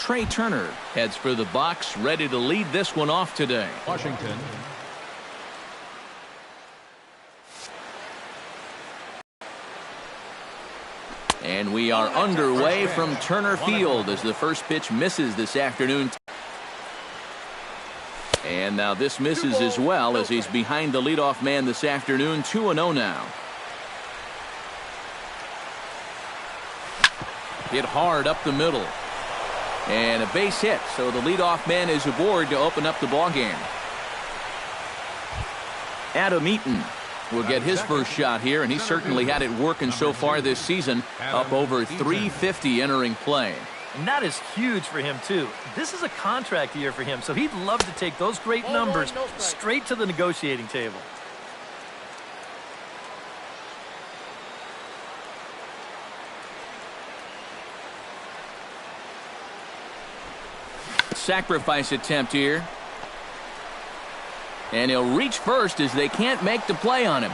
Trey Turner heads for the box, ready to lead this one off today. Washington. And we are underway from Turner Field as the first pitch misses this afternoon. And now this misses as well as he's behind the leadoff man this afternoon. 2-0 now. Hit hard up the middle. And a base hit, so the leadoff man is aboard to open up the ballgame. Adam Eaton will get his first shot here, and he certainly had it working so far this season, up over 350 entering play. And that is huge for him, too. This is a contract year for him, so he'd love to take those great numbers straight to the negotiating table. Sacrifice attempt here. And he'll reach first as they can't make the play on him.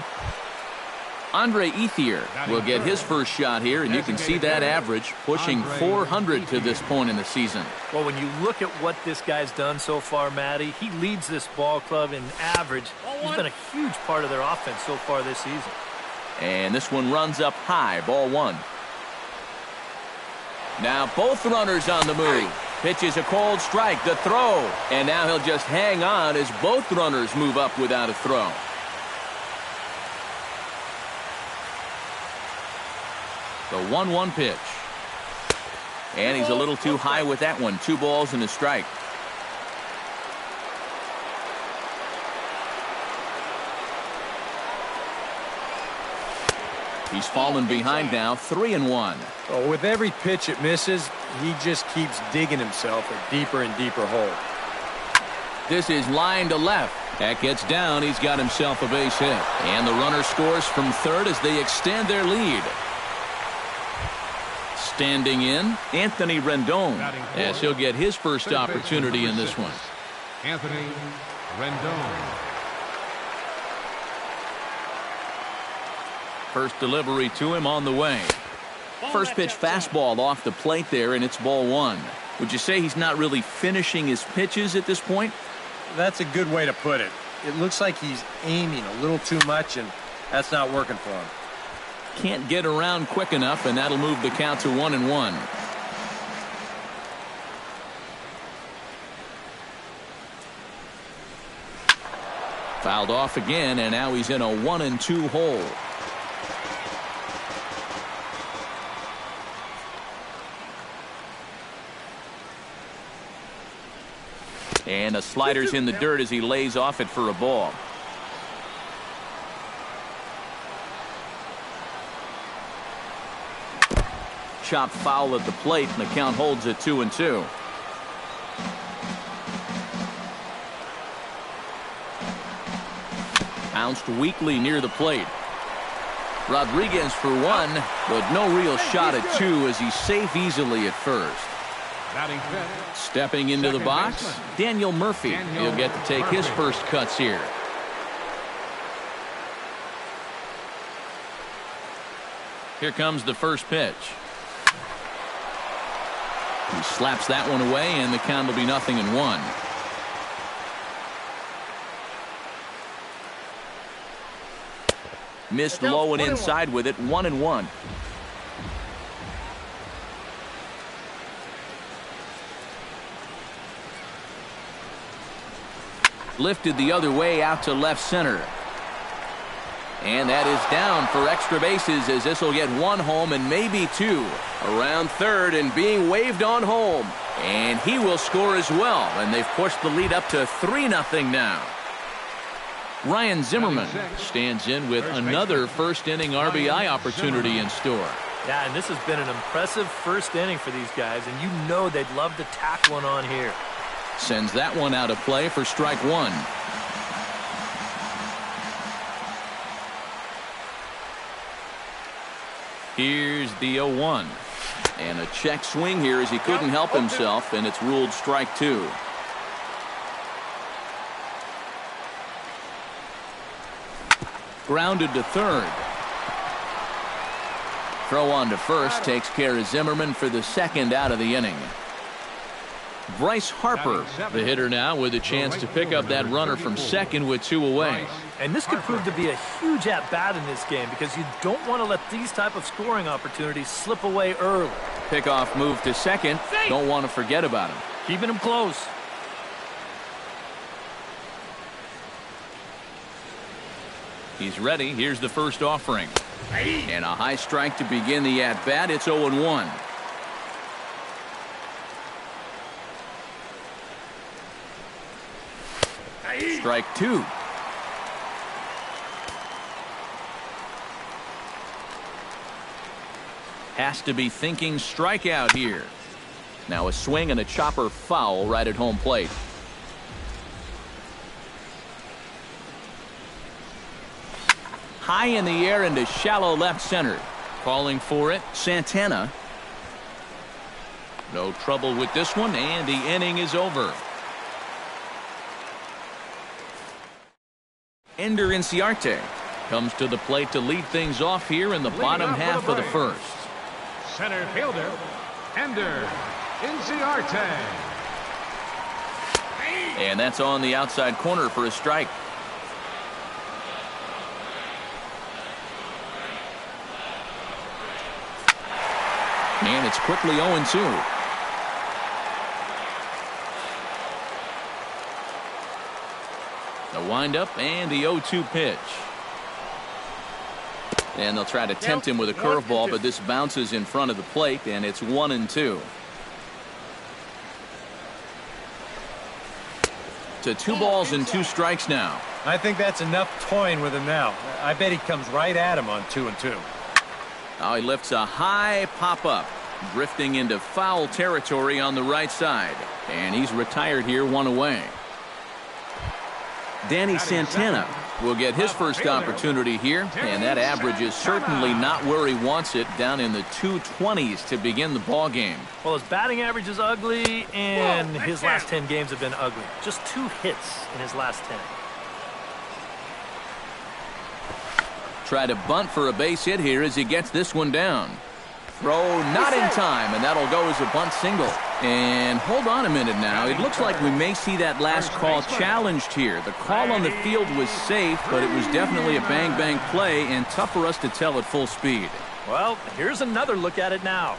Andre Ethier will get his first shot here, and you can see that average pushing 400 to this point in the season. Well, when you look at what this guy's done so far, Matty, he leads this ball club in average. He's been a huge part of their offense so far this season. And this one runs up high, ball one. Now both runners on the move. Pitches a cold strike, the throw. And now he'll just hang on as both runners move up without a throw. The 1-1 pitch. And he's a little too high with that one. 2 balls and a strike. He's fallen behind now, 3-1. Oh, with every pitch it misses, he just keeps digging himself a deeper and deeper hole. This is line to left. That gets down. He's got himself a base hit. And the runner scores from third as they extend their lead. Standing in, Anthony Rendon, as he'll get his first opportunity in this one. Anthony Rendon. First delivery to him on the way. First pitch fastball off the plate there, and it's ball one. Would you say he's not really finishing his pitches at this point? That's a good way to put it. It looks like he's aiming a little too much, and that's not working for him. Can't get around quick enough, and that'll move the count to 1-1. Fouled off again, and now he's in a 1-2 hole. And a slider's in the dirt as he lays off it for a ball. Chopped foul at the plate, and the count holds at 2-2. Bounced weakly near the plate. Rodriguez for one, but no real shot at two as he's safe easily at first. Stepping into the box, Daniel Murphy. He'll get to take his first cuts here. Here comes the first pitch. He slaps that one away, and the count will be 0-1. Missed low and inside with it, 1-1. Lifted the other way out to left center. And that is down for extra bases as this will get one home and maybe two. Around third and being waved on home. And he will score as well. And they've pushed the lead up to 3-0 now. Ryan Zimmerman stands in with another first inning RBI opportunity in store. Yeah, and this has been an impressive first inning for these guys. And you know they'd love to tack one on here. Sends that one out of play for strike one. Here's the 0-1. And a check swing here as he couldn't help himself, and it's ruled strike two. Grounded to third. Throw on to first takes care of Zimmerman for the second out of the inning. Bryce Harper, the hitter now, with a chance to pick up that runner from second with 2 away. And this could prove to be a huge at-bat in this game because you don't want to let these type of scoring opportunities slip away early. Pickoff move to second. Don't want to forget about him. Keeping him close. He's ready. Here's the first offering. And a high strike to begin the at-bat. It's 0-1. Strike 2. Has to be thinking strikeout here. Now a swing and a chopper foul right at home plate. High in the air into shallow left center. Calling for it, Santana. No trouble with this one, and the inning is over. Ender Inciarte comes to the plate to lead things off here in the bottom half of the first. Center fielder, Ender Inciarte. And that's on the outside corner for a strike. And it's quickly 0-2. The windup and the 0-2 pitch. And they'll try to tempt him with a curveball, but this bounces in front of the plate, and it's 1-2. To 2 balls and 2 strikes now. I think that's enough toying with him now. I bet he comes right at him on 2-2. Now he lifts a high pop-up, drifting into foul territory on the right side. And he's retired here, 1 away. Danny Santana will get his first opportunity here, and that average is certainly not where he wants it, down in the 220s to begin the ball game. Well, his batting average is ugly, and his last 10 games have been ugly. Just 2 hits in his last 10. Try to bunt for a base hit here as he gets this one down. Throw not in time, and that'll go as a bunt single. And hold on a minute now. It looks like we may see that last call challenged here. The call on the field was safe, but it was definitely a bang-bang play and tough for us to tell at full speed. Well, here's another look at it now.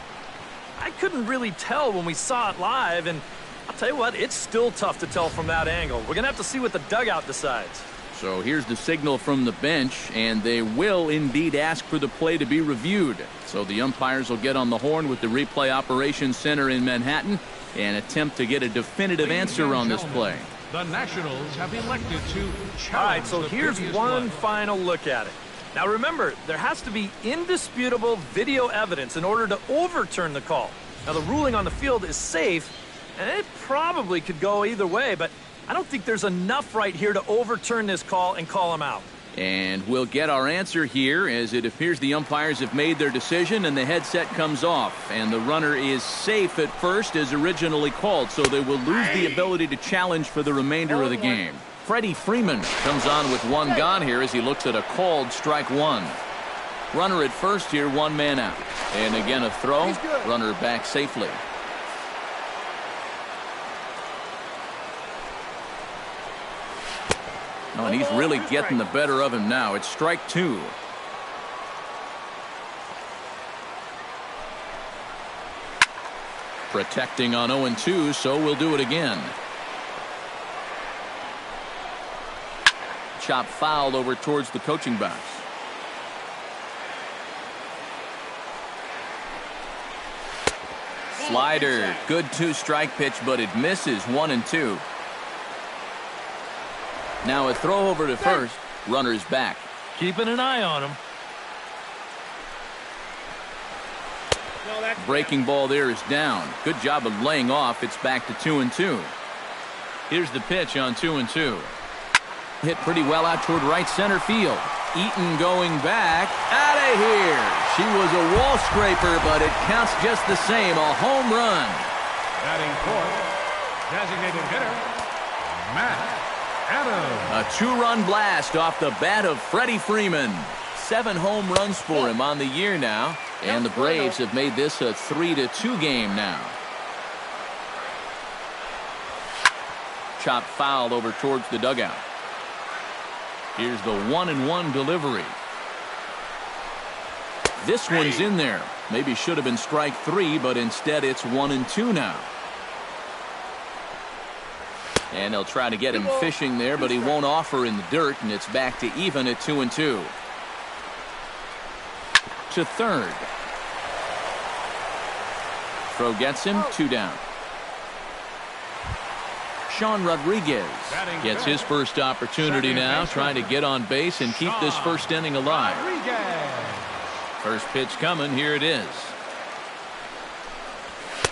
I couldn't really tell when we saw it live, and I'll tell you what, it's still tough to tell from that angle. We're going to have to see what the dugout decides. So here's the signal from the bench, and they will indeed ask for the play to be reviewed. So the umpires will get on the horn with the replay operations center in Manhattan and attempt to get a definitive answer on this play. The Nationals have elected to challenge. All right, so here's one final look at it. Now remember, there has to be indisputable video evidence in order to overturn the call. Now the ruling on the field is safe, and it probably could go either way, but I don't think there's enough right here to overturn this call and call him out. And we'll get our answer here as it appears the umpires have made their decision and the headset comes off. And the runner is safe at first as originally called, so they will lose the ability to challenge for the remainder of the game. Freddie Freeman comes on with 1 gone here as he looks at a called strike 1. Runner at first here, 1 man out. And again a throw, runner back safely. Oh, and he's really getting the better of him now. It's strike 2. Protecting on 0-2, so we'll do it again. Chop fouled over towards the coaching box. Slider, good 2-strike pitch, but it misses. 1-2. Now a throw over to first. Runner's back. Keeping an eye on him. Breaking ball there is down. Good job of laying off. It's back to 2-2. Here's the pitch on 2-2. Hit pretty well out toward right center field. Eaton going back. Out of here. She was a wall scraper, but it counts just the same. A home run. Batting fourth, designated hitter, Matt Adams. A 2-run blast off the bat of Freddie Freeman. 7 home runs for him on the year now. And the Braves have made this a 3-2 game now. chopped foul over towards the dugout. Here's the 1-1 delivery. This one's in there. Maybe should have been strike 3, but instead it's 1-2 now. And they'll try to get him fishing there, but he won't offer in the dirt, and it's back to even at 2-2. To third. Throw gets him, 2 down. Sean Rodriguez gets his first opportunity now, trying to get on base and keep this first inning alive. First pitch coming, here it is.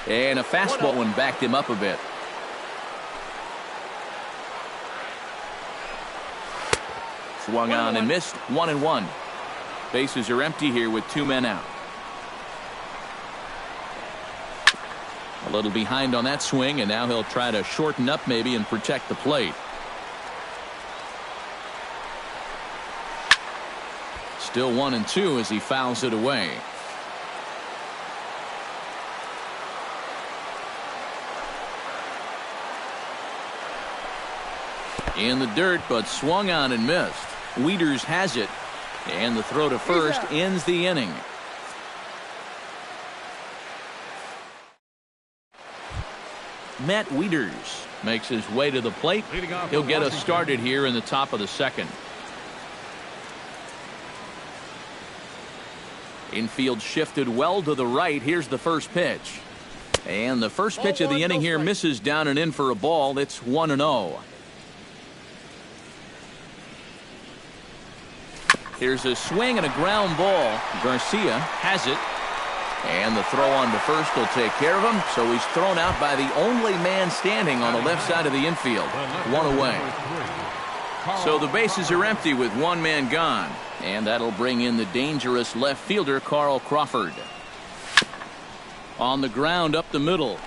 And a fastball one backed him up a bit. Swung on and missed, 1-1. Bases are empty here with 2 men out. A little behind on that swing, and now he'll try to shorten up maybe and protect the plate. Still 1-2 as he fouls it away. In the dirt, but swung on and missed. Wieters has it, and the throw to first ends the inning. Matt Wieters makes his way to the plate. He'll get us started here in the top of the second. Infield shifted well to the right. Here's the first pitch. And the first pitch of the inning here misses down and in for a ball. It's 1-0. Here's a swing and a ground ball. Garcia has it. And the throw on to first will take care of him. So he's thrown out by the only man standing on the left side of the infield. 1 away. So the bases are empty with 1 man gone. And that'll bring in the dangerous left fielder, Carl Crawford. On the ground up the middle.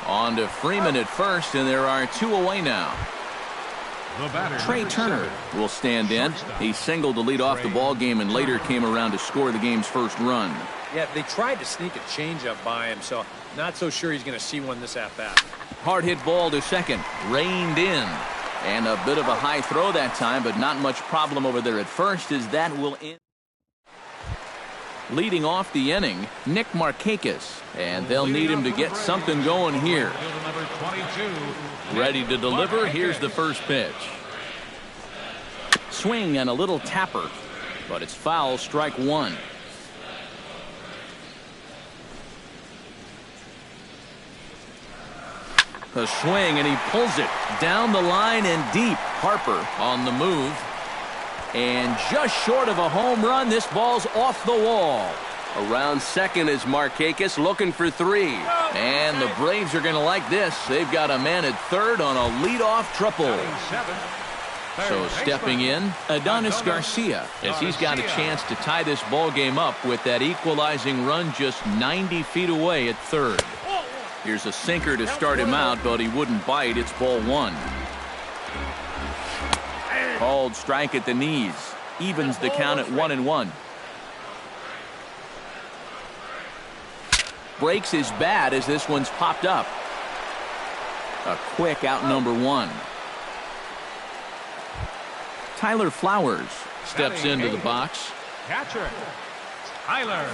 On to Freeman at first, and there are 2 away now. Trey Turner will stand in. He singled to lead off the ball game and later came around to score the game's first run. Yeah, they tried to sneak a changeup by him, so not so sure he's going to see one this at-bat. Hard hit ball to second. Reined in. And a bit of a high throw that time, but not much problem over there at first as that will end. Leading off the inning, Nick Markakis. And they'll need him to get something going here. Ready to deliver. Here's the first pitch. Swing and a little tapper, but it's foul, strike 1. A swing, and he pulls it down the line and deep. Harper on the move. And just short of a home run, this ball's off the wall. Around second is Markakis looking for 3. And the Braves are going to like this. They've got a man at third on a leadoff triple. So stepping in, Adonis Garcia, as he's got a chance to tie this ball game up with that equalizing run just 90 feet away at third. Here's a sinker to start him out, but he wouldn't bite. It's ball 1. Called strike at the knees. Evens the count at 1-1. Breaks his bat as this one's popped up. A quick out number 1. Tyler Flowers steps into the box. Catcher, Tyler.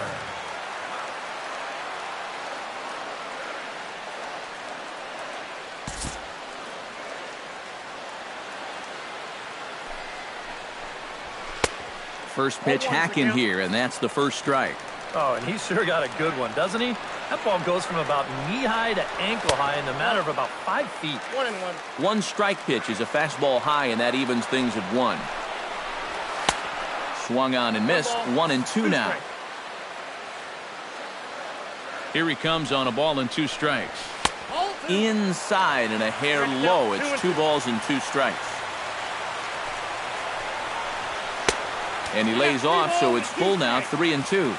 First pitch hack in here, and that's the first strike. Oh, and he's sure got a good one, doesn't he? That ball goes from about knee-high to ankle-high in the matter of about 5 feet. 1-1. One strike pitch is a fastball high, and that evens things at 1. Swung on and missed. 1-2 now. Here he comes on a ball and 2 strikes. Inside and a hair low. It's 2 balls and 2 strikes. And he lays off, so it's full now, 3-2.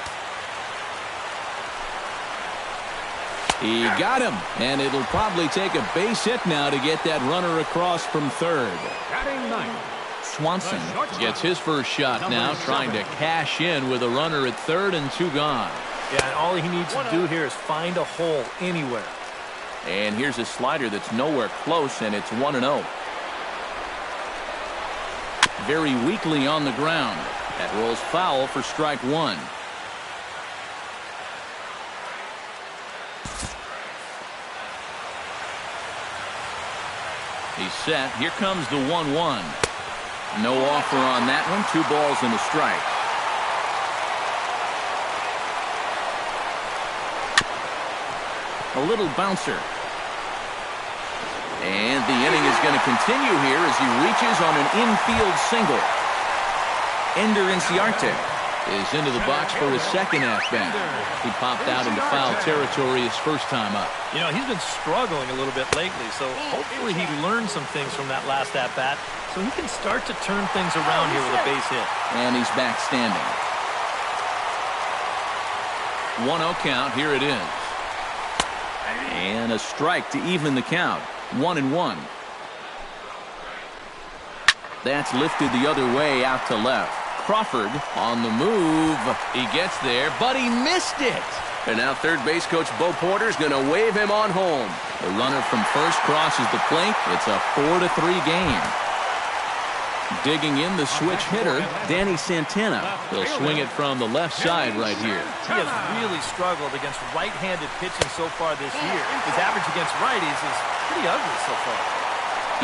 He got him, and it'll probably take a base hit now to get that runner across from third. Swanson gets his first shot now, trying to cash in with a runner at third and 2 gone. Yeah, and all he needs to do here is find a hole anywhere. And here's a slider that's nowhere close, and it's 1-0. Very weakly on the ground. That rolls foul for strike one. He's set. Here comes the 1-1. No offer on that one. 2 balls and a strike. A little bouncer. And the inning is going to continue here as he reaches on an infield single. Ender Inciarte is into the box for his second at-bat. He popped out into foul territory his first time up. You know, he's been struggling a little bit lately, so hopefully he learned some things from that last at-bat so he can start to turn things around here with a base hit. And he's back standing. 1-0 count. Here it is. And a strike to even the count. 1-1. That's lifted the other way out to left. Crawford on the move. He gets there, but he missed it. And now third base coach Bo Porter is going to wave him on home. The runner from first crosses the plate. It's a 4-3 game. Digging in the switch hitter, Danny Santana. He'll swing it from the left side right here. He has really struggled against right-handed pitching so far this year. His average against righties is pretty ugly so far.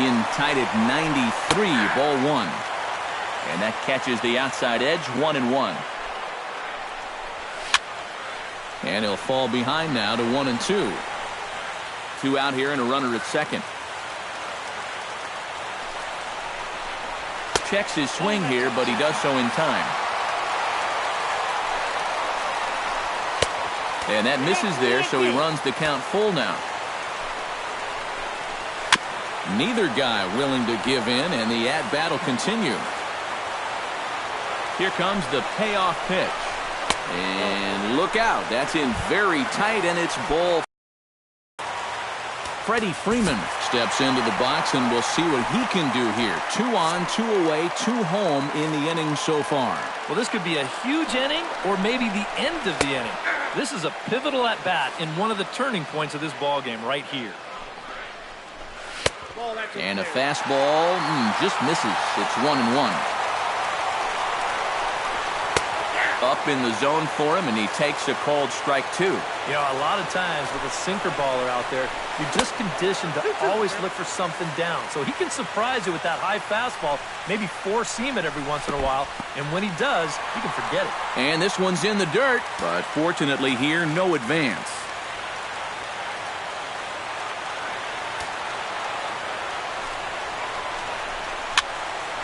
In tied at 93, ball one. And that catches the outside edge, 1-1. And he'll fall behind now to 1-2. 2 out here and a runner at second. Checks his swing here, but he does so in time. And that misses there, so he runs the count full now. Neither guy willing to give in, and the at-bat will continue. Here comes the payoff pitch. And look out. That's in very tight, and it's ball. Freddie Freeman steps into the box, and we'll see what he can do here. 2 on, 2 away, 2 home in the inning so far. Well, this could be a huge inning or maybe the end of the inning. This is a pivotal at-bat in one of the turning points of this ball game right here. And a fastball just misses. It's 1-1. Up in the zone for him, and he takes a called strike 2. You know, a lot of times with a sinker baller out there, you're just conditioned to always look for something down. So he can surprise you with that high fastball, maybe four-seam it every once in a while, and when he does, you can forget it. And this one's in the dirt, but fortunately here, no advance.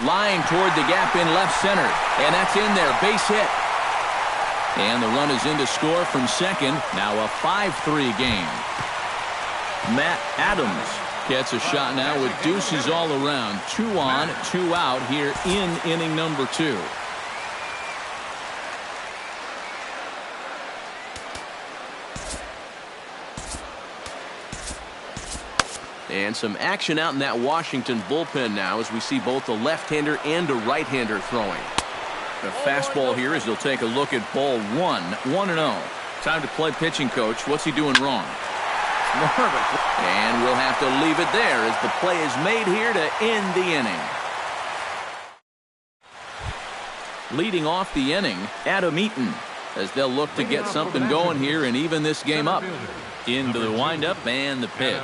Line toward the gap in left center, and that's in there, base hit. And the run is in to score from second. Now a 5-3 game. Matt Adams gets a shot now with deuces all around. 2 on, 2 out here in inning number 2. And some action out in that Washington bullpen now as we see both a left-hander and a right-hander throwing. The fastball here as he'll take a look at ball 1, 1-0. Time to play pitching coach. What's he doing wrong? And we'll have to leave it there as the play is made here to end the inning. Leading off the inning, Adam Eaton, as they'll look to get something going here and even this game up. Into the windup and the pitch.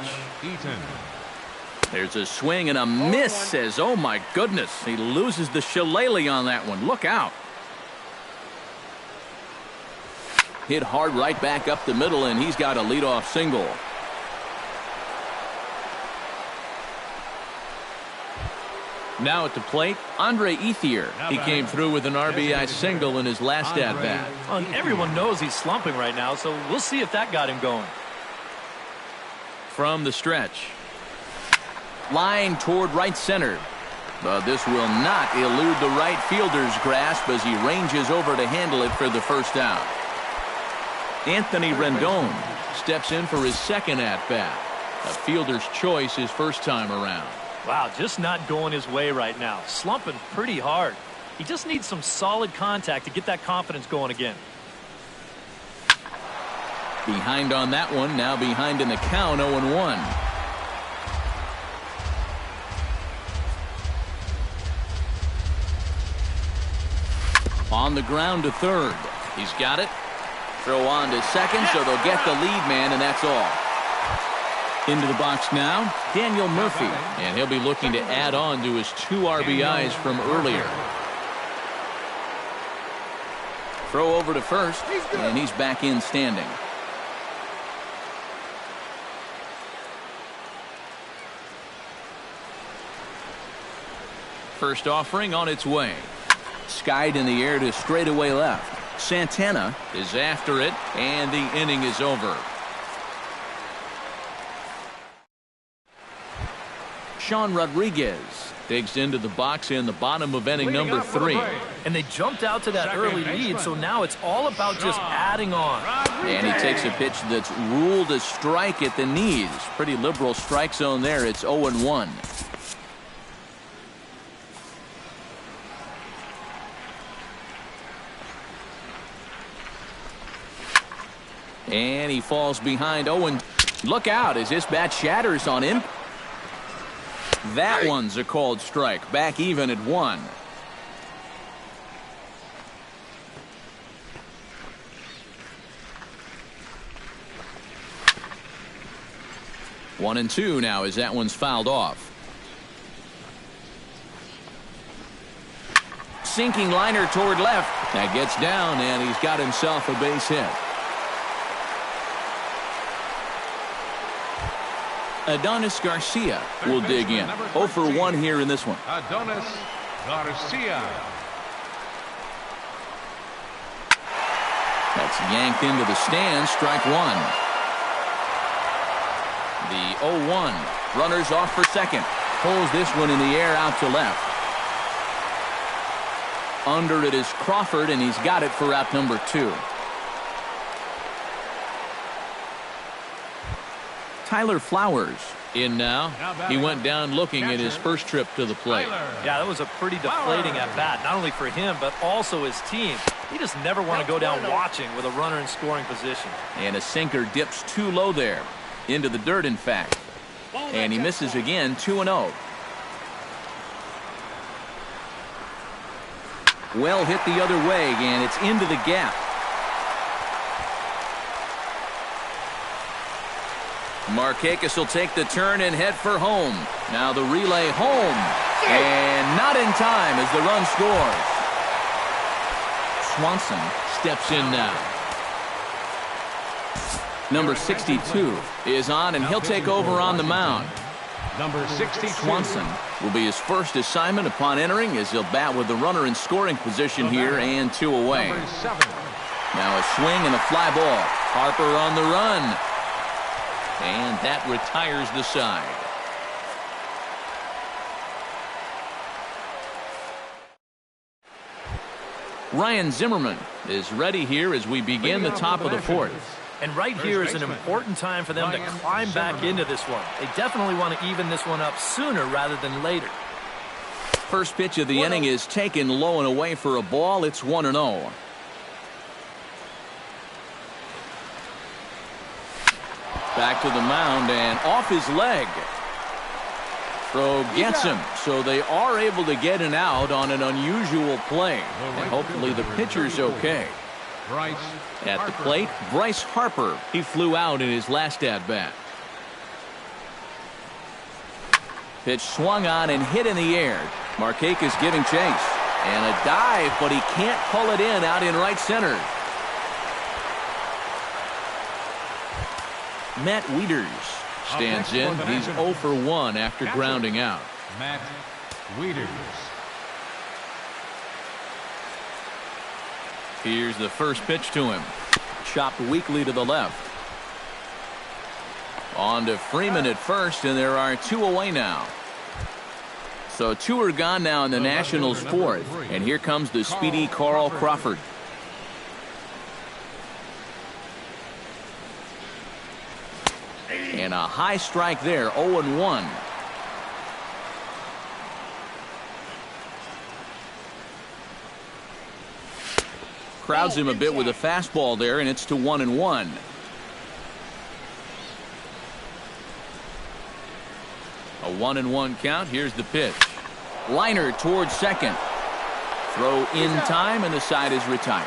There's a swing and a miss as, oh my goodness, he loses the shillelagh on that one. Look out. Hit hard right back up the middle, and he's got a leadoff single. Now at the plate, Andre Ethier. He came through with an RBI single in his last at-bat. Well, and everyone knows he's slumping right now, so we'll see if that got him going. From the stretch. Line toward right center. But this will not elude the right fielder's grasp as he ranges over to handle it for the first out. Anthony Rendon steps in for his second at-bat. A fielder's choice his first time around. Wow, just not going his way right now. Slumping pretty hard. He just needs some solid contact to get that confidence going again. Behind on that one, now behind in the count, 0-1. On the ground to third. He's got it. Throw on to second, so they'll get the lead man, and that's all. Into the box now, Daniel Murphy, and he'll be looking to add on to his 2 RBIs from earlier. Throw over to first, and he's back in standing. First offering on its way. Skied in the air to straightaway left. Santana is after it, and the inning is over. Sean Rodriguez digs into the box in the bottom of inning number 3. And they jumped out to that early lead, so now it's all about just adding on. And he takes a pitch that's ruled a strike at the knees. Pretty liberal strike zone there. It's 0-1. And he falls behind Owen. Look out as this bat shatters on him. That one's a called strike. Back even at 1. One and 2 now as that one's fouled off. Sinking liner toward left. That gets down, and he's got himself a base hit. Adonis Garcia will dig in. 0 for 1 here in this one. Adonis Garcia. That's yanked into the stands. Strike 1. The 0-1. Runners off for second. Pulls this one in the air out to left. Under it is Crawford, and he's got it for out number 2. Tyler Flowers in now. He went down looking at his first trip to the plate. Yeah, that was a pretty deflating at bat, not only for him, but also his team. He just never want to go down watching with a runner in scoring position. And a sinker dips too low there. Into the dirt, in fact. And he misses again, 2-0. Well hit the other way, and it's into the gap. Markakis will take the turn and head for home. Now the relay home. And not in time as the run scores. Swanson steps in now. Number 62 is on, and he'll take over on the mound. Number 62. Swanson will be his first assignment upon entering as he'll bat with the runner in scoring position here and 2 away. Number 7. Now a swing and a fly ball. Harper on the run. And that retires the side. Ryan Zimmerman is ready here as we begin the top of the 4th. And right here is an important time for them to climb back into this one. They definitely want to even this one up sooner rather than later. First pitch of the inning is taken low and away for a ball. It's 1-0. Back to the mound and off his leg. Throw gets him, so they are able to get an out on an unusual play. And hopefully the pitcher's okay. At the plate, Bryce Harper. He flew out in his last at-bat. Pitch swung on and hit in the air. Markakis giving chase. And a dive, but he can't pull it in out in right center. Matt Wieters stands in. He's 0 for 1 after grounding out. Matt Wieters. Here's the first pitch to him. Chopped weakly to the left. On to Freeman at first, and there are 2 away now. So 2 are gone now in the Nationals' 4th. And here comes the speedy Carl Crawford. And a high strike there, 0-1. Crowds him a bit with a fastball there, and it's to 1-1. A 1-1 count. Here's the pitch. Liner towards second. Throw in time, and the side is retired.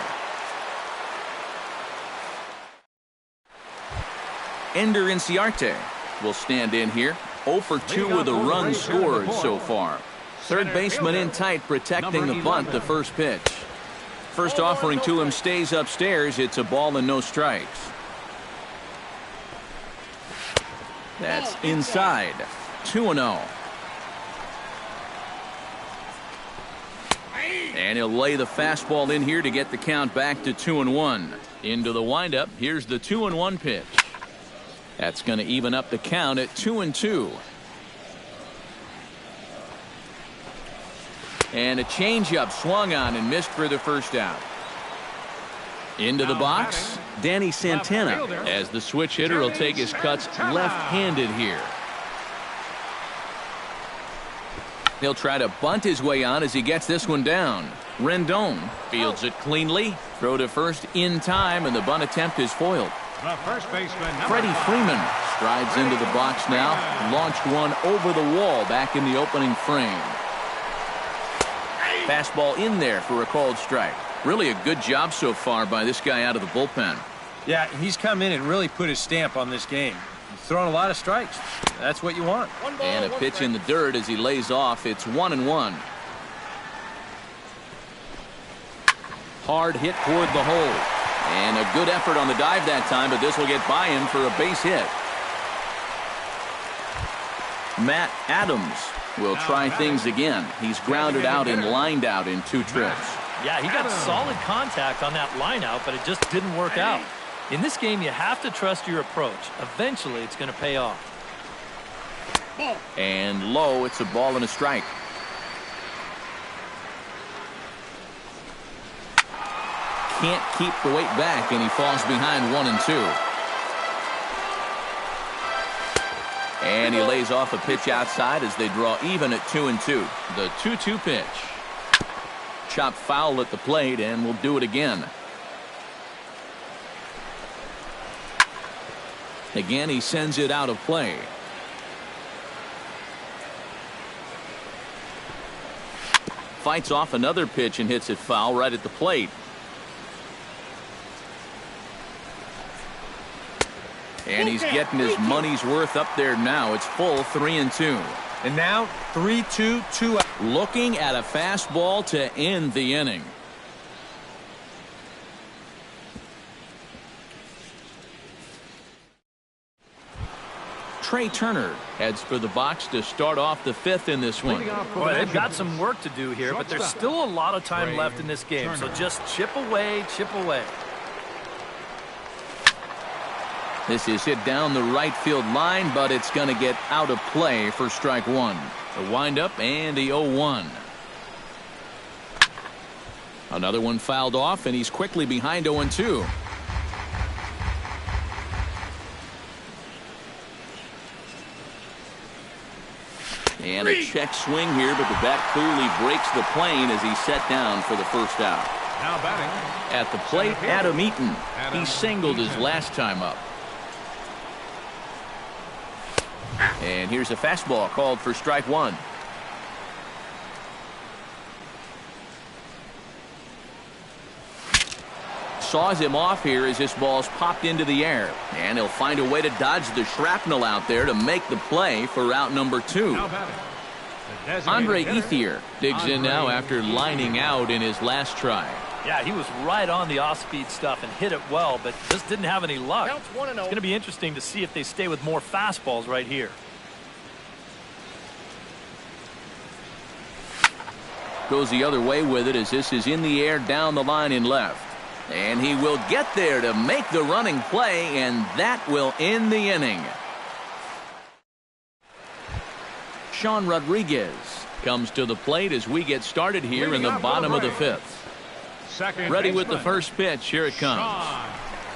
Ender Inciarte will stand in here. 0 for 2 with a run scored so far. Third baseman in tight, protecting the bunt, the first pitch. First offering to him stays upstairs. It's a ball and no strikes. That's inside. 2-0. And he'll lay the fastball in here to get the count back to 2-1. Into the windup. Here's the 2-1 pitch. That's going to even up the count at 2-2. And a changeup swung on and missed for the first out. Into the box, Danny Santana, as the switch hitter will take his cuts left-handed here. He'll try to bunt his way on as he gets this one down. Rendon fields it cleanly. Throw to first in time, and the bunt attempt is foiled. The first baseman, Freddie Freeman strides into the box now. Launched one over the wall back in the opening frame. Fastball in there for a called strike. Really a good job so far by this guy out of the bullpen. Yeah, he's come in and really put his stamp on this game. He's thrown a lot of strikes. That's what you want. And a pitch in the dirt as he lays off. It's 1-1. Hard hit toward the hole. And a good effort on the dive that time, but this will get by him for a base hit. Matt Adams will try things again. He's grounded out and lined out in 2 trips. Yeah, he got solid contact on that line out, but it just didn't work out. In this game, you have to trust your approach. Eventually, it's going to pay off. And low, it's a ball and a strike. Can't keep the weight back, and he falls behind 1-2. And he lays off a pitch outside as they draw even at 2-2. The 2-2 pitch. Chopped foul at the plate, and will do it again. Again, he sends it out of play. Fights off another pitch and hits it foul right at the plate. And he's getting his money's worth up there now. It's full 3-2. And now 3-2, 2 out. Looking at a fastball to end the inning. Trey Turner heads for the box to start off the 5th in this one. Boy, they've got some work to do here, but there's still a lot of time left in this game. So just chip away, chip away. This is hit down the right field line, but it's going to get out of play for strike 1. The windup and the 0-1. Another one fouled off, and he's quickly behind 0-2. And a check swing here, but the bat clearly breaks the plane as he's set down for the first out. Now batting at the plate, Adam Eaton. He singled his last time up. And here's a fastball called for strike 1. Saws him off here as this ball's popped into the air. And he'll find a way to dodge the shrapnel out there to make the play for out number 2. Andre Ethier digs in now after lining out in his last try. Yeah, he was right on the off-speed stuff and hit it well, but just didn't have any luck. It's going to be interesting to see if they stay with more fastballs right here. Goes the other way with it as this is in the air down the line in left. And he will get there to make the running play, and that will end the inning. Sean Rodriguez comes to the plate as we get started here in the bottom of the 5th. Ready with the first pitch. Here it comes.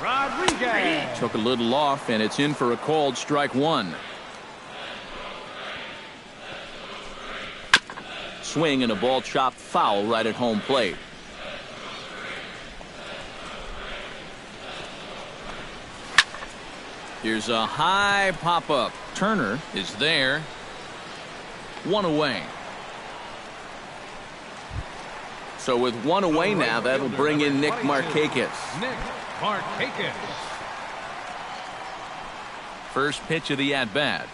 Rodriguez took a little off, and it's in for a called strike 1. Swing and a ball chopped foul right at home plate. Here's a high pop-up. Turner is there. one away. So with one away now, that'll bring in Nick Markakis. Nick Markakis. First pitch of the at-bat.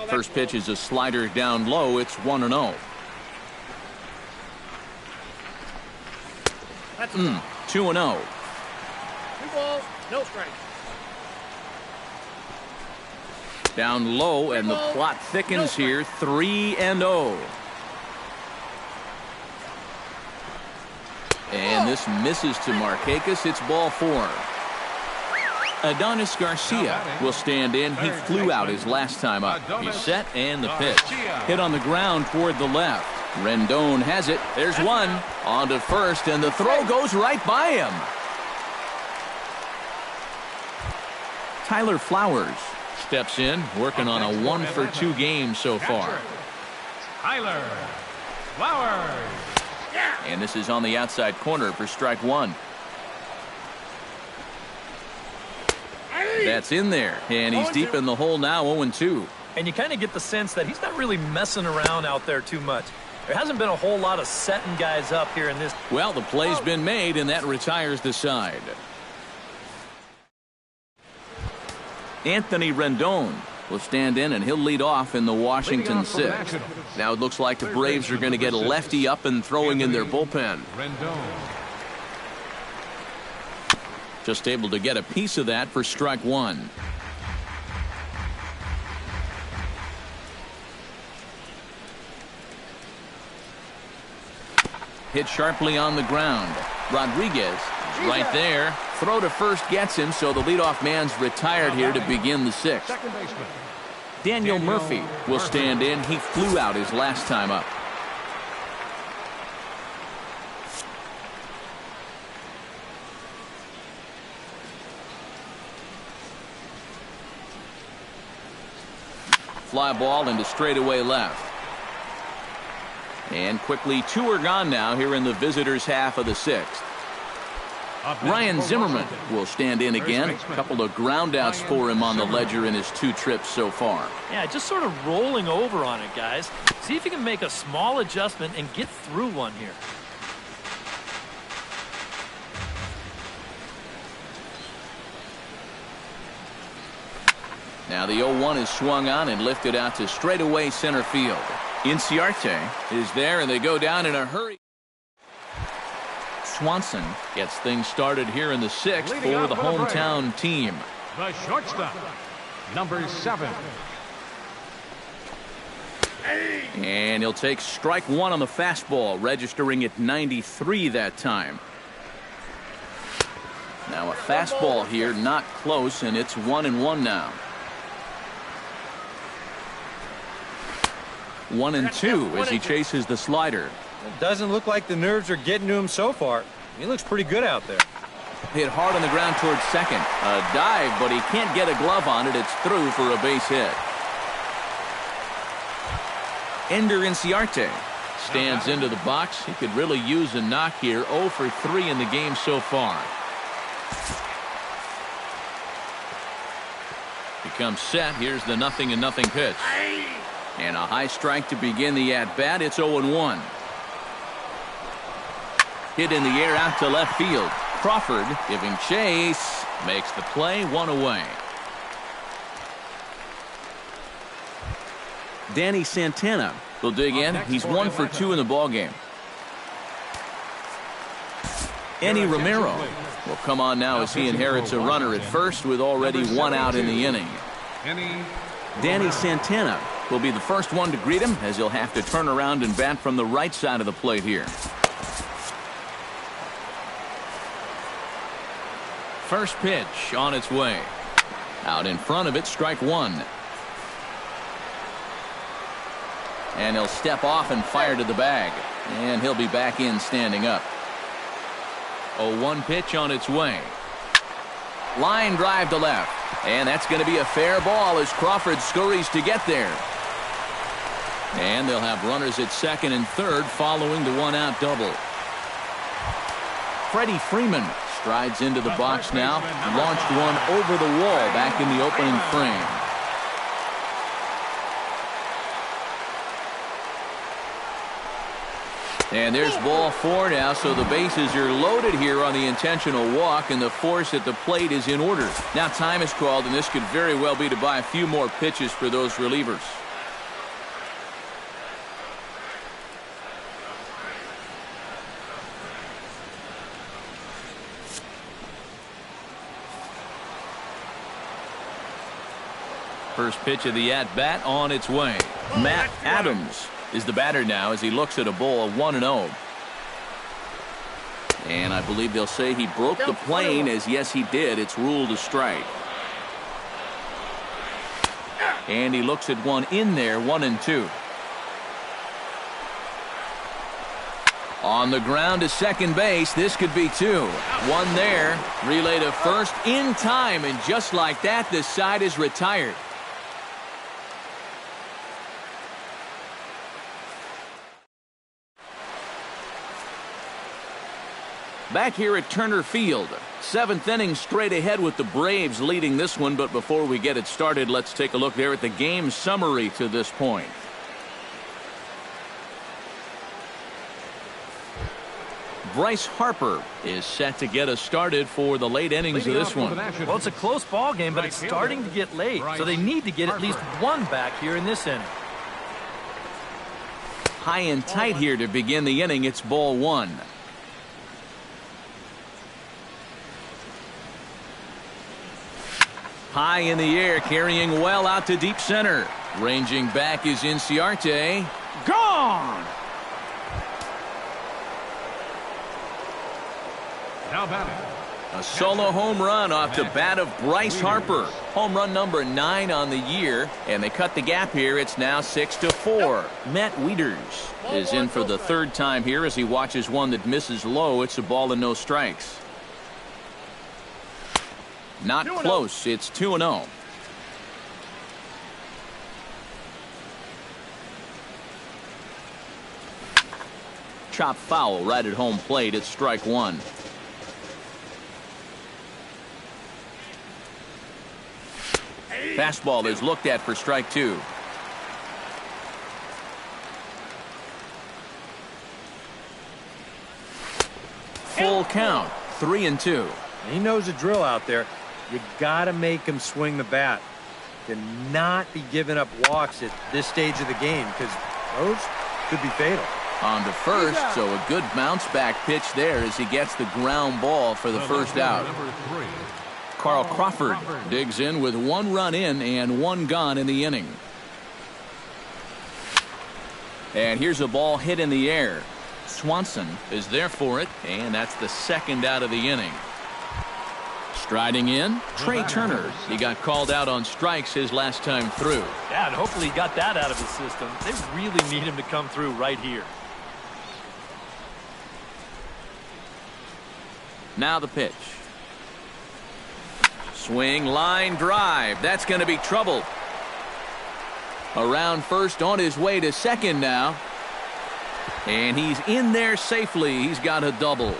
First pitch is a slider down low. It's 1-0. 2-0. 2 balls, no strikes. Down low, and the plot thickens here. 3-0. And this misses to Markakis. It's ball 4. Adonis Garcia will stand in. He flew out his last time up. He's set, and the pitch. Hit on the ground toward the left. Rendon has it. There's one. On to first, and the throw goes right by him. Tyler Flowers steps in, working on a 1-for-2 game so far. Tyler Flowers. And this is on the outside corner for strike 1. That's in there, and he's deep in the hole now, 0-2. And you kind of get the sense that he's not really messing around out there too much. There hasn't been a whole lot of setting guys up here in this. Well, the play's been made, and that retires the side. Anthony Rendon will stand in, and he'll lead off in the Washington 6th. Now it looks like the Braves are going to get a lefty up and throwing in their bullpen. Rendon. Just able to get a piece of that for strike 1. Hit sharply on the ground. Rodriguez is right there. Throw to first gets him, so the leadoff man's retired here to begin the 6th. Second baseman. Daniel Murphy will stand in. He flew out his last time up. Fly ball into straightaway left. And quickly 2 are gone now here in the visitors' half of the 6th. Ryan Zimmerman will stand in again. A couple of groundouts for him on the ledger in his 2 trips so far. Yeah, just sort of rolling over on it, guys. See if you can make a small adjustment and get through one here. Now the 0-1 is swung on and lifted out to straightaway center field. Inciarte is there, and they go down in a hurry. Swanson gets things started here in the 6th for the hometown team. The shortstop, number 7. And he'll take strike 1 on the fastball, registering at 93 that time. Now a fastball here, not close, and it's 1-1 now. 1-2 as he chases the slider. It doesn't look like the nerves are getting to him so far. He looks pretty good out there. Hit hard on the ground towards second. A dive, but he can't get a glove on it. It's through for a base hit. Ender Inciarte stands into the box. He could really use a knock here. 0 for 3 in the game so far. Becomes set. Here's the 0-0 pitch. And a high strike to begin the at-bat. It's 0-1. Hit in the air out to left field. Crawford giving chase. Makes the play. 1 away. Danny Santana will dig in. He's 1 for 2 in the ballgame. Enny Romero will come on now as he inherits a runner at first with already 1 out in the inning. Danny Santana will be the first one to greet him as he'll have to turn around and bat from the right side of the plate here. First pitch on its way. Out in front of it, strike 1. And he'll step off and fire to the bag. And he'll be back in standing up. 0-1 pitch on its way. Line drive to left. And that's going to be a fair ball as Crawford scurries to get there. And they'll have runners at second and third following the 1-out double. Freddie Freeman strides into the box now. Launched one over the wall back in the opening frame. And there's ball 4 now, so the bases are loaded here on the intentional walk, and the force at the plate is in order. Now time is called, and this could very well be to buy a few more pitches for those relievers. First pitch of the at-bat on its way. Matt Adams is the batter now as he looks at a ball 1-0. And I believe they'll say he broke the plane, as yes he did. It's ruled a strike. And he looks at one in there, 1-2. On the ground to second base, this could be 2. One there, relay to first in time, and just like that, the side is retired. Back here at Turner Field, 7th inning straight ahead with the Braves leading this one. But before we get it started, let's take a look there at the game summary to this point. Bryce Harper is set to get us started for the late innings of this one. Well, it's a close ball game, but it's starting to get late, so they need to get at least one back here in this inning. High and tight here to begin the inning. It's ball 1. High in the air, carrying well out to deep center. Ranging back is Inciarte. Gone! Now batting. A solo home run off the bat of Bryce Harper. Home run number 9 on the year, and they cut the gap here. It's now 6-4. Matt Wieters is in for the 3rd time here as he watches one that misses low. It's a ball and no strikes. Not close. It's 2-0. Chop foul right at home plate. It's strike 1. Fastball is looked at for strike 2. Full count. 3-2. He knows the drill out there. You got to make him swing the bat. Cannot be giving up walks at this stage of the game, because those could be fatal. On to first, so a good bounce back pitch there as he gets the ground ball for the first out. Carl Crawford digs in with 1 run in and 1 gone in the inning. And here's a ball hit in the air. Swanson is there for it, and that's the 2nd out of the inning. Striding in, Trey Turner. He got called out on strikes his last time through. Yeah, and hopefully he got that out of his system. They really need him to come through right here. Now the pitch. Swing, line drive. That's going to be trouble. Around first, on his way to second now. And he's in there safely. He's got a double.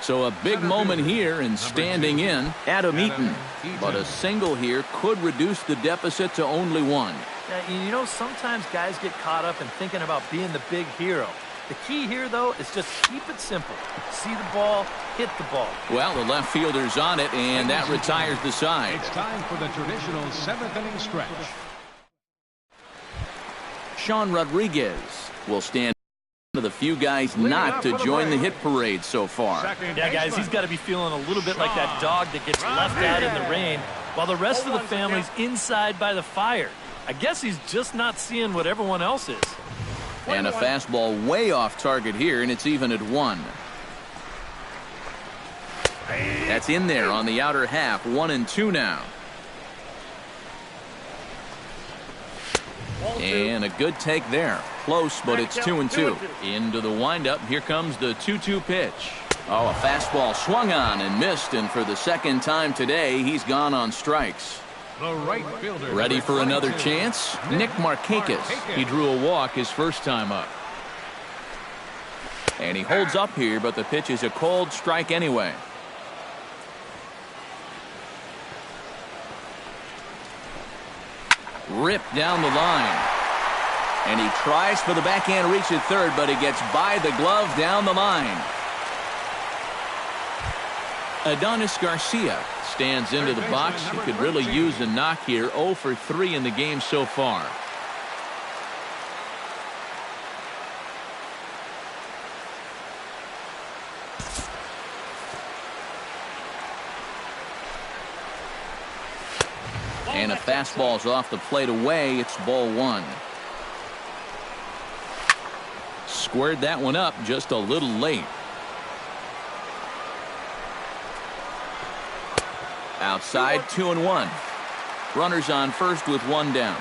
So a big moment here, and standing in, Adam Eaton. But a single here could reduce the deficit to only 1. Yeah, you know, sometimes guys get caught up in thinking about being the big hero. The key here, though, is just keep it simple. See the ball, hit the ball. Well, the left fielder's on it, and that retires the side. It's time for the traditional 7th inning stretch. Sean Rodriguez will stand one of the few guys not to join the hit parade so far. Yeah, guys, he's got to be feeling a little bit like that dog that gets left out in the rain while the rest of the family's inside by the fire. I guess he's just not seeing what everyone else is. And a fastball way off target here, and it's even at 1. That's in there on the outer half. 1-2 now. And a good take there. Close, but it's 2-2. Into the windup. Here comes the 2-2 pitch. Oh, a fastball swung on and missed, and for the 2nd time today, he's gone on strikes. The right fielder. Ready for another chance? Nick Markakis. He drew a walk his first time up. And he holds up here, but the pitch is a cold strike anyway. Ripped down the line. And he tries for the backhand reach at third, but he gets by the glove down the line. Adonis Garcia stands into the box. He could really use a knock here. 0 for 3 in the game so far. And a fastball's off the plate away. It's ball 1. Squared that one up just a little late. Outside, 2-1. Runners on first with 1 down.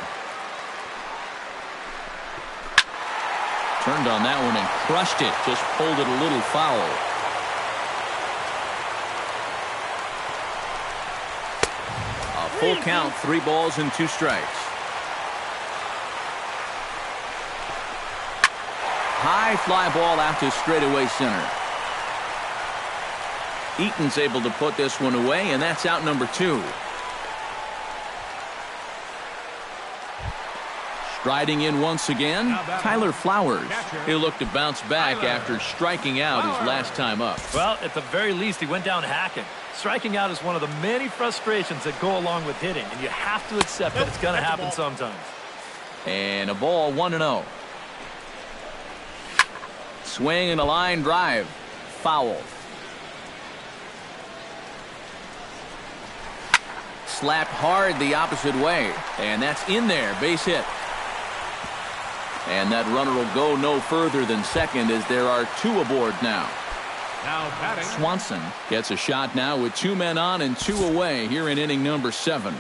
Turned on that one and crushed it. Just pulled it a little foul. A full count, 3 balls and 2 strikes. High fly ball out to straightaway center. Eaton's able to put this one away, and that's out number 2. Striding in once again, Tyler Flowers. He'll look to bounce back after striking out his last time up. Well, at the very least, he went down hacking. Striking out is one of the many frustrations that go along with hitting, and you have to accept that it's going to happen sometimes. And a ball, 1-0. Swing and a line drive. Foul. Slapped hard the opposite way, and that's in there. Base hit. And that runner will go no further than second as there are 2 aboard now. Now batting. Swanson gets a shot now with 2 men on and 2 away here in inning number 7.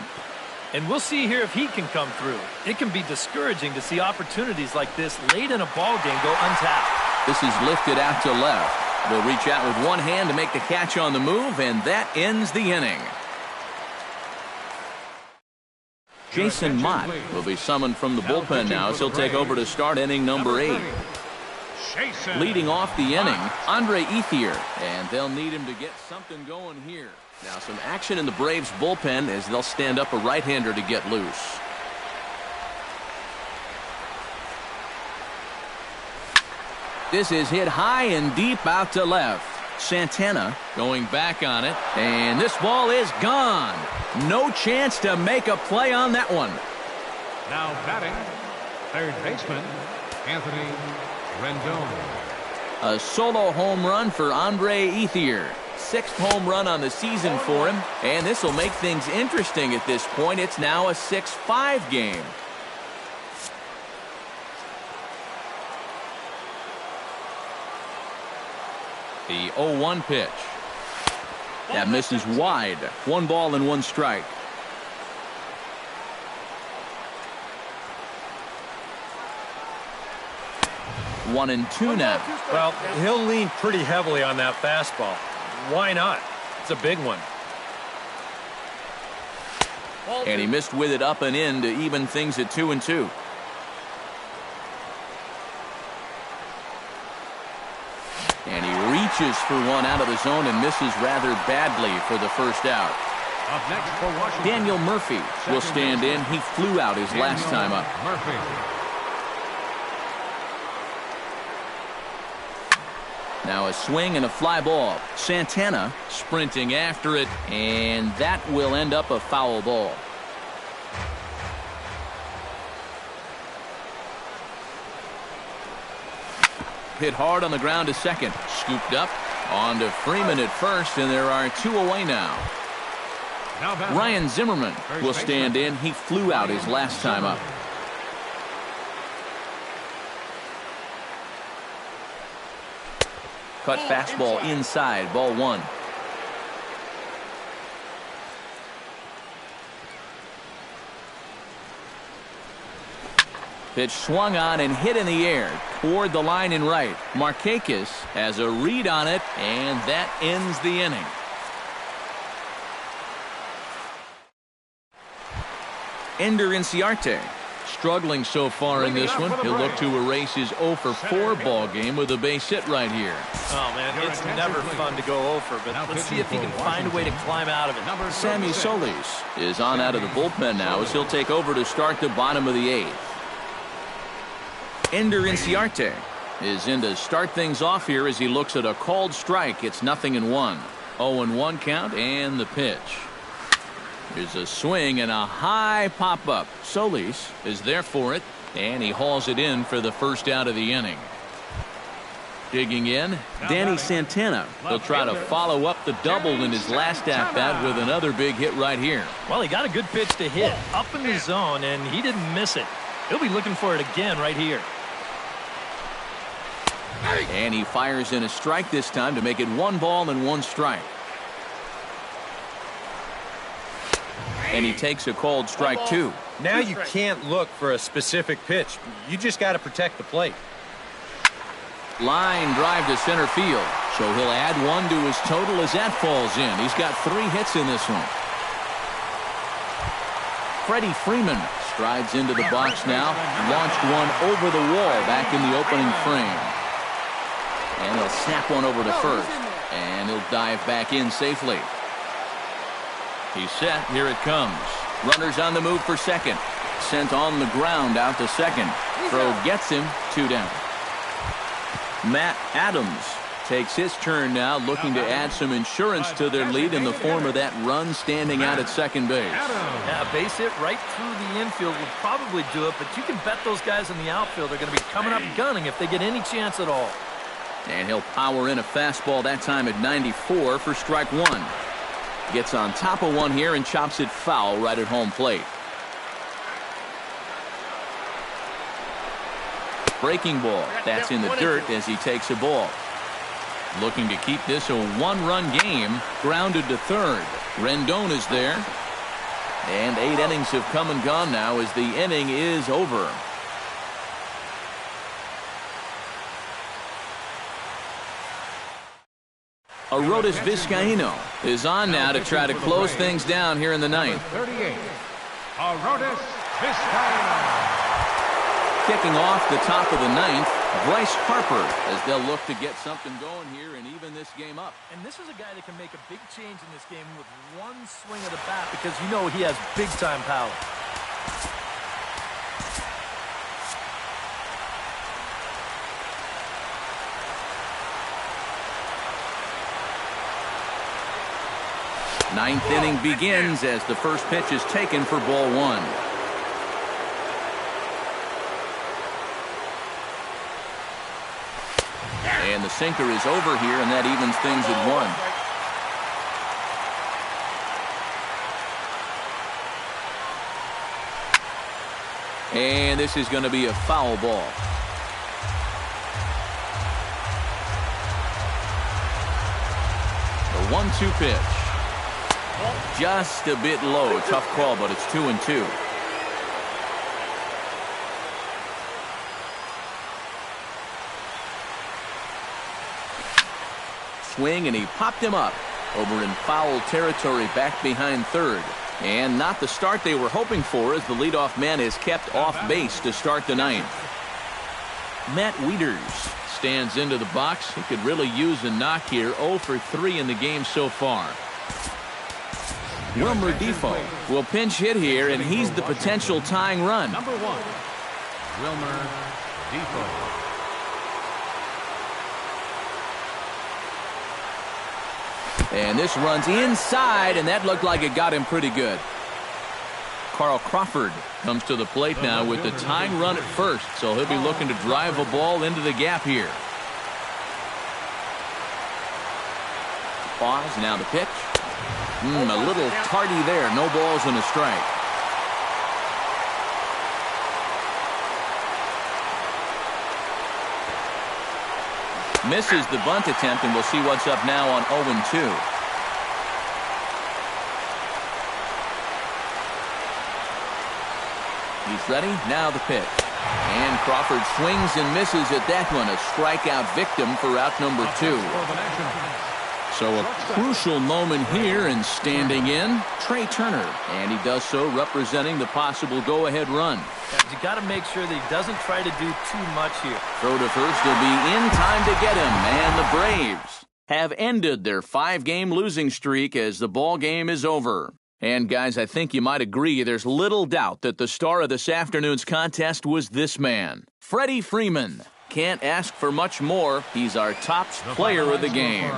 And we'll see here if he can come through. It can be discouraging to see opportunities like this late in a ball game go untapped. This is lifted out to left. Will reach out with 1 hand to make the catch on the move, and that ends the inning. Jason Mott will be summoned from the bullpen now as he'll take over to start inning number 8. Leading off the inning, Andre Ethier, and they'll need him to get something going here. Now some action in the Braves bullpen as they'll stand up a right-hander to get loose. This is hit high and deep out to left. Santana going back on it, and this ball is gone. No chance to make a play on that one. Now batting, third baseman, Anthony Rendon. A solo home run for Andre Ethier. 6th home run on the season for him, and this will make things interesting at this point. It's now a 6-5 game. The 0-1 pitch. That misses wide. 1 ball and 1 strike. One and 2 now. Well, he'll lean pretty heavily on that fastball. Why not? It's a big one. And he missed with it up and in to even things at 2-2. And he reaches for one out of the zone and misses rather badly for the first out. Up next for Washington, Daniel Murphy will stand in. He flew out his last time up. Murphy. Now a swing and a fly ball. Santana sprinting after it, and that will end up a foul ball. Hit hard on the ground to second. Scooped up on to Freeman at first, and there are 2 away now. Ryan Zimmerman will stand in. He flew out his last time up. Cut fastball inside, ball 1. Pitch swung on and hit in the air toward the line and right. Markakis has a read on it, and that ends the inning. Ender Inciarte struggling so far in this one. He'll look to erase his 0 for 4 ball game with a base hit right here. Oh, man, it's never fun to go over, but let's see if he can find a way to climb out of it. Sammy Solis is on out of the bullpen now as he'll take over to start the bottom of the 8th. Ender Inciarte is in to start things off here as he looks at a called strike. It's 0-1. 0-1 count and the pitch. Here's a swing and a high pop-up. Solis is there for it, and he hauls it in for the first out of the inning. Digging in, Danny Santana. He'll try to follow up the double in his last at-bat with another big hit right here. Well, he got a good pitch to hit up in the zone, and he didn't miss it. He'll be looking for it again right here. And he fires in a strike this time to make it 1 ball and 1 strike. And he takes a called strike 2. Now you can't look for a specific pitch. You just got to protect the plate. Line drive to center field. So he'll add 1 to his total as that falls in. He's got 3 hits in this one. Freddie Freeman strides into the box now. Launched one over the wall back in the opening frame. And he'll snap one over to first. And he'll dive back in safely. He's set. Here it comes. Runners on the move for second. Sent on the ground out to second. Throw gets him. 2 down. Matt Adams takes his turn now, looking to add some insurance to their lead in the form of that run standing out at second base. Yeah, a base hit right through the infield would probably do it, but you can bet those guys in the outfield are going to be coming up gunning if they get any chance at all. And he'll power in a fastball that time at 94 for strike 1. Gets on top of one here and chops it foul right at home plate. Breaking ball. That's in the dirt as he takes a ball. Looking to keep this a 1-run game. Grounded to third. Rendon is there. And 8 innings have come and gone now as the inning is over. Arodys Vizcaíno is on now to try to close things down here in the ninth. 38. Arodys Vizcaíno. Kicking off the top of the ninth, Bryce Harper, as they'll look to get something going here and even this game up. And this is a guy that can make a big change in this game with 1 swing of the bat because you know he has big-time power. Ninth inning begins as the first pitch is taken for ball 1. And the sinker is over here, and that evens things at 1. And this is going to be a foul ball. The 1-2 pitch. Just a bit low. Tough call, but it's 2-2. Swing, and he popped him up over in foul territory back behind third. And not the start they were hoping for as the leadoff man is kept off base to start the ninth. Matt Wieters stands into the box. He could really use a knock here. 0 for 3 in the game so far. Wilmer Defoe will pinch hit here, and he's the potential tying run. Number 1, Wilmer Defoe. And this runs inside, and that looked like it got him pretty good. Carl Crawford comes to the plate now with the tying run at first, so he'll be looking to drive a ball into the gap here. Pause, now the pitch. A little tardy there. No balls and a strike. Misses the bunt attempt, and we'll see what's up now on 0-2. He's ready. Now the pitch. And Crawford swings and misses at that one. A strikeout victim for out number 2. So a crucial moment here, and standing in, Trey Turner. And he does so representing the possible go-ahead run. You got to make sure that he doesn't try to do too much here. Throw to first will be in time to get him. And the Braves have ended their 5-game losing streak as the ball game is over. And guys, I think you might agree there's little doubt that the star of this afternoon's contest was this man, Freddie Freeman. Can't ask for much more. He's our top player of the game.